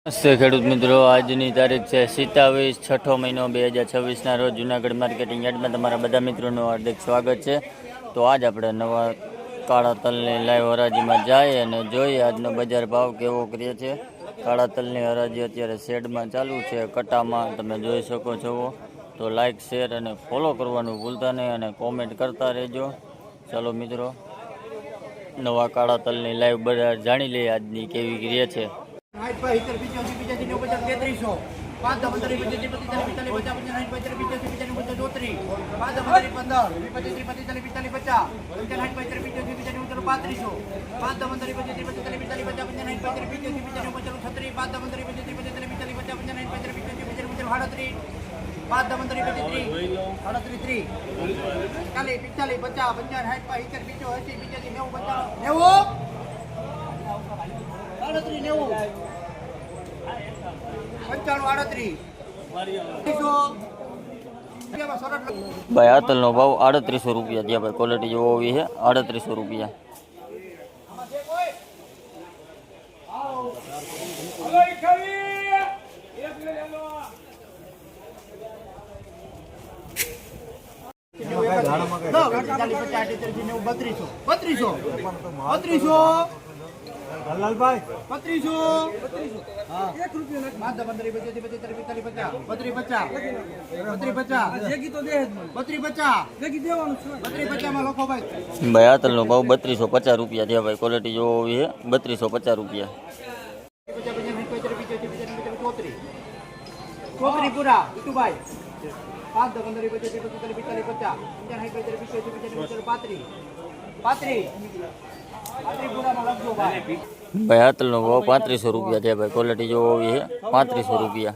નમસ્તે ખેડૂત મિત્રો, આજની તારીખ છે 27 છઠ્ઠો મહિનો 2026ના રોજ જૂનાગઢ માર્કેટિંગ યાર્ડમાં તમારા બધા મિત્રોનું હાર્દિક સ્વાગત છે। તો આજ આપણે નવા કાળા તલની લાઈવ હરાજીમાં જઈએ અને જોઈએ આજનો બજાર ભાવ કેવો કરીએ છે। કાળા તલની હરાજી અત્યારે શેડમાં ચાલુ છે, કટામાં તમે જોઈ શકો છો। તો લાઇક, શેર અને ફોલો કરવાનું ભૂલતા નહીં અને કોમેન્ટ કરતા રહેજો। ચાલો મિત્રો, નવા કાળા તલની લાઈવ બજાર જાણી લઈએ આજની કેવી કરીએ છે। ભાઈ આ તલનો ભાવ 3800 રૂપિયા થયા। ભાઈ ક્વોલિટી જોવો હોવી છે 3800 રૂપિયા। ભાઈ આ તલનો ભાવ 3250 રૂપિયા થયા। ભાઈ ક્વોલિટી જોવો હોવી છે 3250 રૂપિયા। ભાઈ આ તલનો ભાવ 3500 રૂપિયા થયા। ભાઈ ક્વોલિટી જોવો હોવી છે 3500 રૂપિયા।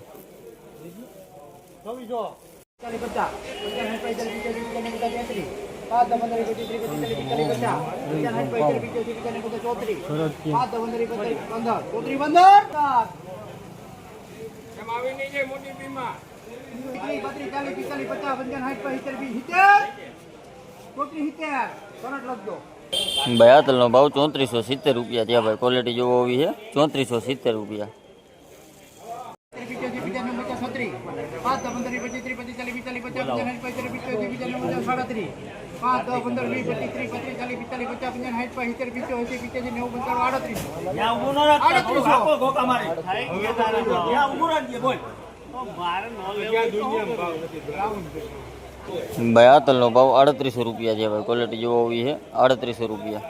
ભાઈ આ તલનો ભાવ 3470 રૂપિયા થયા। ભાઈ ક્વોલિટી જોવો હોવી છે 3470 રૂપિયા। ભાઈ આ તલનો ભાવ 3800 રૂપિયા છે। ભાઈ ક્વોલિટી જોવો હોવી છે 3800 રૂપિયા।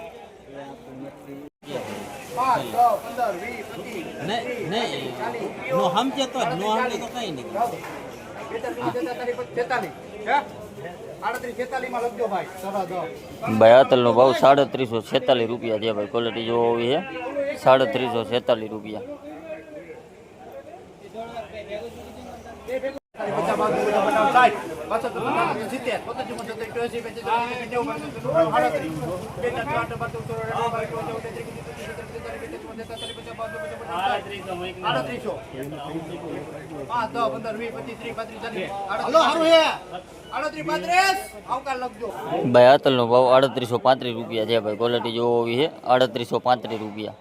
ભાઈ આ તલનો ભાવ 3746 રૂપિયા છે। ભાઈ ક્વોલિટી જોવો હોવી છે 3746 રૂપિયા। ભાઈ આ તલનો ભાવ 3835 રૂપિયા છે। ભાઈ ક્વોલિટી જોવો હોવી છે 3835 રૂપિયા।